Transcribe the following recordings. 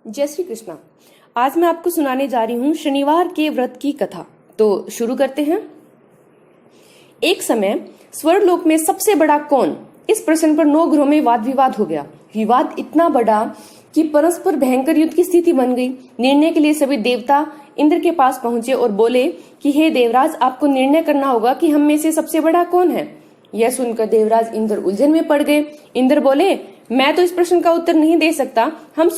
जय श्री कृष्णा। आज मैं आपको सुनाने जा रही हूँ शनिवार के व्रत की कथा। तो शुरू करते हैं। एक समय स्वर्गलोक में सबसे बड़ा कौन, इस प्रश्न पर 9 ग्रहों में वाद विवाद हो गया। विवाद इतना बड़ा कि परस्पर भयंकर युद्ध की स्थिति बन गई। निर्णय के लिए सभी देवता इंद्र के पास पहुंचे और बोले कि हे देवराज, आपको निर्णय करना होगा कि हम में से सबसे बड़ा कौन है। यह सुनकर देवराज इंद्र उलझन में पड़ गए। इंद्र बोले, मैं तो इस प्रश्न का उत्तर नहीं दे सकता। हम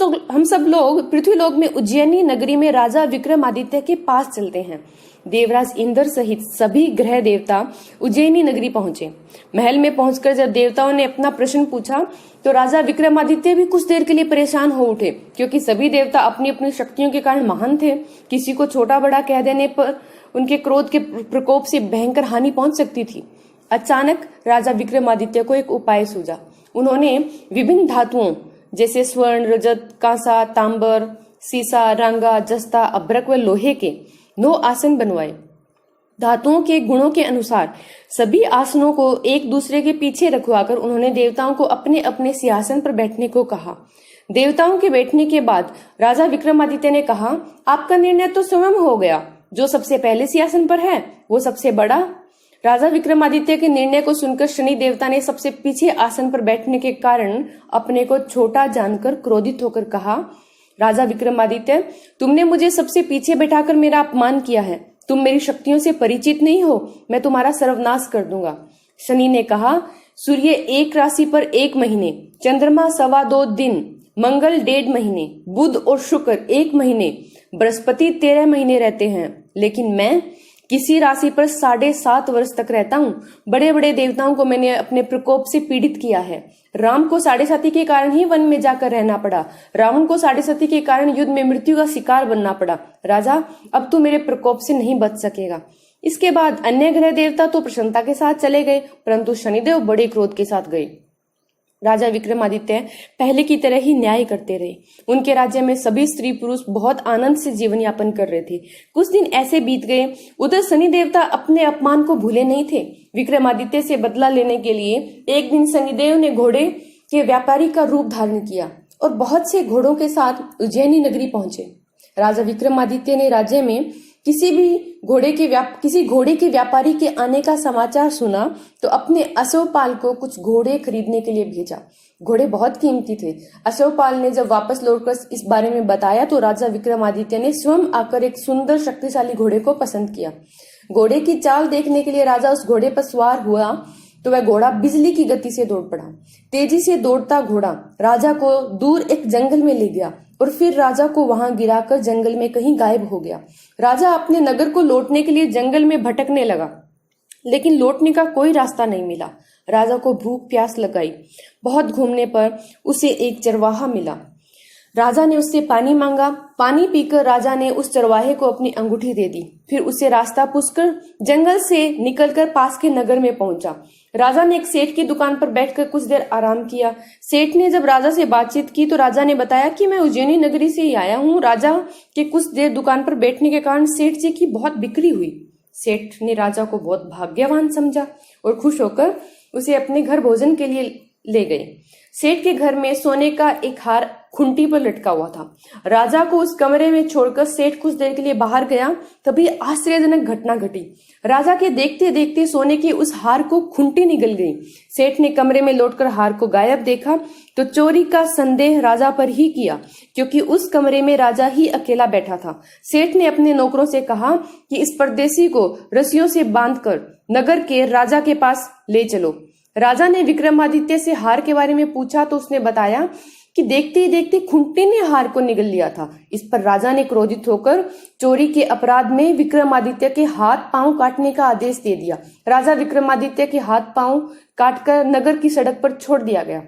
सब लोग पृथ्वीलोक में उज्जैनी नगरी में राजा विक्रमादित्य के पास चलते हैं। देवराज इंद्र सहित सभी ग्रह देवता उज्जैनी नगरी पहुंचे। महल में पहुंचकर जब देवताओं ने अपना प्रश्न पूछा तो राजा विक्रमादित्य भी कुछ देर के लिए परेशान हो उठे, क्योंकि सभी देवता अपनी अपनी शक्तियों के कारण महान थे। किसी को छोटा बड़ा कह देने पर उनके क्रोध के प्रकोप से भयंकर हानि पहुंच सकती थी। अचानक राजा विक्रमादित्य को एक उपाय सूझा। उन्होंने विभिन्न धातुओं जैसे स्वर्ण, रजत, कांसा, तांबर, सीसा, रांगा, जस्ता, अभ्रक व लोहे के 9 आसन बनवाए। धातुओं के गुणों के अनुसार सभी आसनों को एक दूसरे के पीछे रखवाकर उन्होंने देवताओं को अपने अपने सिंहासन पर बैठने को कहा। देवताओं के बैठने के बाद राजा विक्रमादित्य ने कहा, आपका निर्णय तो स्वयं हो गया। जो सबसे पहले सिंहासन पर है वो सबसे बड़ा। राजा विक्रमादित्य के निर्णय को सुनकर शनि देवता ने सबसे पीछे आसन पर बैठने के कारण अपने को छोटा जानकर क्रोधित होकर कहा, राजा विक्रमादित्य, तुमने मुझे सबसे पीछे बैठाकर मेरा अपमान किया है। तुम मेरी शक्तियों से परिचित नहीं हो। मैं तुम्हारा सर्वनाश कर दूंगा। शनि ने कहा, सूर्य एक राशि पर 1 महीने, चंद्रमा 2.25 दिन, मंगल 1.5 महीने, बुध और शुक्र 1 महीने, बृहस्पति 13 महीने रहते हैं, लेकिन मैं किसी राशि पर 7.5 वर्ष तक रहता हूँ। बड़े बड़े देवताओं को मैंने अपने प्रकोप से पीड़ित किया है। राम को 7.5 के कारण ही वन में जाकर रहना पड़ा। रावण को 7.5 के कारण युद्ध में मृत्यु का शिकार बनना पड़ा। राजा, अब तू मेरे प्रकोप से नहीं बच सकेगा। इसके बाद अन्य ग्रह देवता तो प्रसन्नता के साथ चले गए, परंतु शनिदेव बड़े क्रोध के साथ गए। राजा विक्रमादित्य पहले की तरह ही न्याय करते रहे। उनके राज्य में सभी स्त्री पुरुष बहुत आनंद से जीवन यापन कर रहे थे। कुछ दिन ऐसे बीत गए। उधर शनि देवता अपने अपमान को भूले नहीं थे। विक्रमादित्य से बदला लेने के लिए एक दिन शनिदेव ने घोड़े के व्यापारी का रूप धारण किया और बहुत से घोड़ों के साथ उज्जैनी नगरी पहुंचे। राजा विक्रमादित्य ने राज्य में किसी घोड़े के व्यापारी के आने का समाचार सुना तो अपने अश्वपाल को कुछ घोड़े खरीदने के लिए भेजा। घोड़े बहुत कीमती थे। अश्वपाल ने जब वापस लौटकर इस बारे में बताया तो राजा विक्रमादित्य ने स्वयं आकर एक सुंदर शक्तिशाली घोड़े को पसंद किया। घोड़े की चाल देखने के लिए राजा उस घोड़े पर सवार हुआ तो वह घोड़ा बिजली की गति से दौड़ पड़ा। तेजी से दौड़ता घोड़ा राजा को दूर एक जंगल में ले गया और फिर राजा को वहां गिराकर जंगल में कहीं गायब हो गया। राजा अपने नगर को लौटने के लिए जंगल में भटकने लगा, लेकिन लौटने का कोई रास्ता नहीं मिला। राजा को भूख प्यास लगाई। बहुत घूमने पर उसे एक चरवाहा मिला। राजा ने उससे पानी मांगा। पानी पीकर राजा ने उस चरवाहे को अपनी अंगूठी दे दी। फिर उसे रास्ता पूछकर जंगल से निकलकर पास के नगर में पहुंचा। राजा ने एक सेठ की दुकान पर बैठकर कुछ देर आराम किया। सेठ ने जब राजा से बातचीत की तो राजा ने बताया कि मैं उज्जैनी नगरी से ही आया हूँ। राजा के कुछ देर दुकान पर बैठने के कारण सेठ जी की बहुत बिक्री हुई। सेठ ने राजा को बहुत भाग्यवान समझा और खुश होकर उसे अपने घर भोजन के लिए ले गए। सेठ के घर में सोने का एक हार खूंटी पर लटका हुआ था। राजा को उस कमरे में छोड़कर सेठ कुछ देर के लिए बाहर गया। तभी आश्चर्यजनक घटना घटी। राजा के देखते देखते सोने के उस हार को खूंटी निगल गई। सेठ ने कमरे में लौटकर हार को गायब देखा तो चोरी का संदेह राजा पर ही किया, क्योंकि उस कमरे में राजा ही अकेला बैठा था। सेठ ने अपने नौकरों से कहा कि इस परदेसी को रस्सियों से बांधकर नगर के राजा के पास ले चलो। राजा ने विक्रमादित्य से हार के बारे में पूछा तो उसने बताया कि देखते ही देखते खूंटी ने हार को निगल लिया था। इस पर राजा ने क्रोधित होकर चोरी के अपराध में विक्रमादित्य के हाथ पांव काटने का आदेश दे दिया। राजा विक्रमादित्य के हाथ पांव काटकर नगर की सड़क पर छोड़ दिया गया।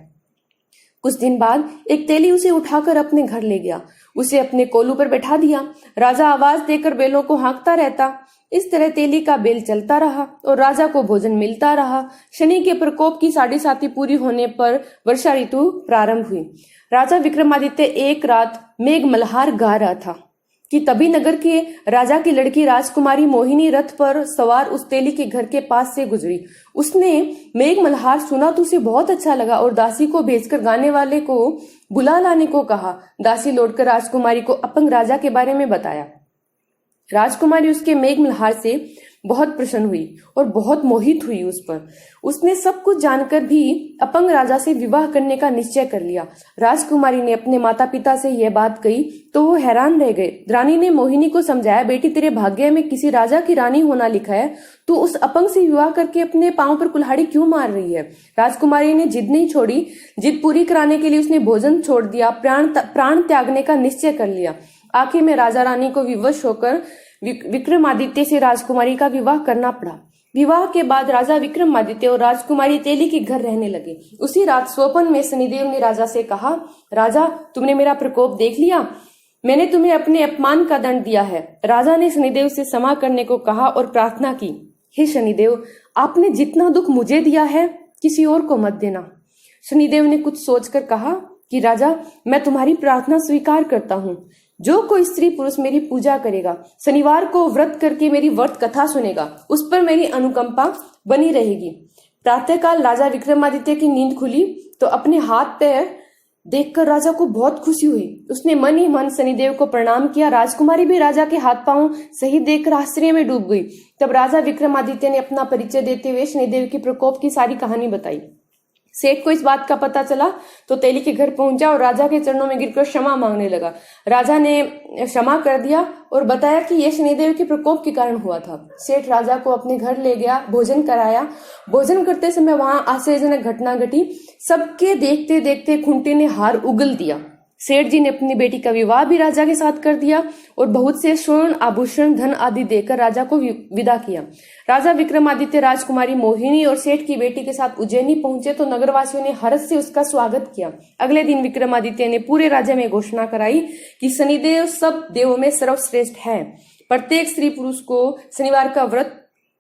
कुछ दिन बाद एक तेली उसे उठाकर अपने घर ले गया। उसे अपने कोलू पर बैठा दिया। राजा आवाज देकर बैलों को हाँकता रहता। इस तरह तेली का बेल चलता रहा और राजा को भोजन मिलता रहा। शनि के प्रकोप की 7.5 पूरी होने पर वर्षा ऋतु प्रारंभ हुई। राजा विक्रमादित्य एक रात मेघ मल्हार गा रहा था कि तभी नगर के राजा की लड़की राजकुमारी मोहिनी रथ पर सवार उस तेली के घर के पास से गुजरी। उसने मेघ मल्हार सुना तो उसे बहुत अच्छा लगा और दासी को भेजकर गाने वाले को बुला लाने को कहा। दासी लौटकर राजकुमारी को अपंग राजा के बारे में बताया। राजकुमारी उसके मेघ मल्हार से बहुत प्रसन्न हुई और बहुत मोहित हुई उस पर। उसने सब कुछ जानकर भी अपंग राजा से विवाह करने का निश्चय कर लिया। राजकुमारी ने अपने माता पिता से यह बात कही तो वो हैरान रह गए। रानी ने मोहिनी को समझाया, बेटी तेरे भाग्य में किसी राजा की रानी होना लिखा है, तू उस अपंग से विवाह करके अपने पांव पर कुल्हाड़ी क्यों मार रही है। राजकुमारी ने जिद नहीं छोड़ी। जिद पूरी कराने के लिए उसने भोजन छोड़ दिया, प्राण त्यागने का निश्चय कर लिया। आखिर में राजा रानी को विवश होकर विक्रमादित्य से राजकुमारी का विवाह करना पड़ा। विवाह के बाद राजा विक्रमादित्य और राजकुमारी तेली के घर रहने लगे। उसी रात स्वप्न में शनिदेव ने राजा से कहा, राजा तुमने मेरा प्रकोप देख लिया, मैंने तुम्हें अपने अपमान का दंड दिया है। राजा ने शनिदेव से क्षमा करने को कहा और प्रार्थना की, हे शनिदेव, आपने जितना दुख मुझे दिया है किसी और को मत देना। शनिदेव ने कुछ सोचकर कहा कि राजा, मैं तुम्हारी प्रार्थना स्वीकार करता हूँ। जो कोई स्त्री पुरुष मेरी पूजा करेगा, शनिवार को व्रत करके मेरी व्रत कथा सुनेगा, उस पर मेरी अनुकंपा बनी रहेगी। प्रातःकाल राजा विक्रमादित्य की नींद खुली तो अपने हाथ पैर देखकर राजा को बहुत खुशी हुई। उसने मन ही मन शनिदेव को प्रणाम किया। राजकुमारी भी राजा के हाथ पांव सही देखकर आश्चर्य में डूब गई। तब राजा विक्रमादित्य ने अपना परिचय देते हुए शनिदेव की प्रकोप की सारी कहानी बताई। सेठ को इस बात का पता चला तो तेली के घर पहुंचा और राजा के चरणों में गिरकर क्षमा मांगने लगा। राजा ने क्षमा कर दिया और बताया कि यह शनिदेव के प्रकोप के कारण हुआ था। सेठ राजा को अपने घर ले गया, भोजन कराया। भोजन करते समय वहां आश्चर्यजनक घटना घटी। सबके देखते देखते खूंटी ने हार उगल दिया। सेठ जी ने अपनी बेटी का विवाह भी राजा के साथ कर दिया और बहुत से स्वर्ण आभूषण धन आदि देकर राजा को विदा किया। राजा विक्रमादित्य राजकुमारी मोहिनी और सेठ की बेटी के साथ उज्जैनी पहुंचे तो नगरवासियों ने हर्ष से उसका स्वागत किया। अगले दिन विक्रमादित्य ने पूरे राज्य में घोषणा कराई कि शनिदेव सब देवों में सर्वश्रेष्ठ है। प्रत्येक स्त्री पुरुष को शनिवार का व्रत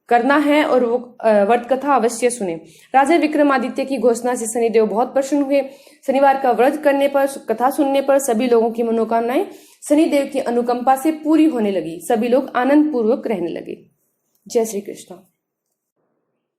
करना है और वो व्रत कथा अवश्य सुने। राजा विक्रमादित्य की घोषणा से शनिदेव बहुत प्रसन्न हुए। शनिवार का व्रत करने पर, कथा सुनने पर सभी लोगों की मनोकामनाएं शनिदेव की अनुकंपा से पूरी होने लगी। सभी लोग आनंद पूर्वक रहने लगे। जय श्री कृष्ण।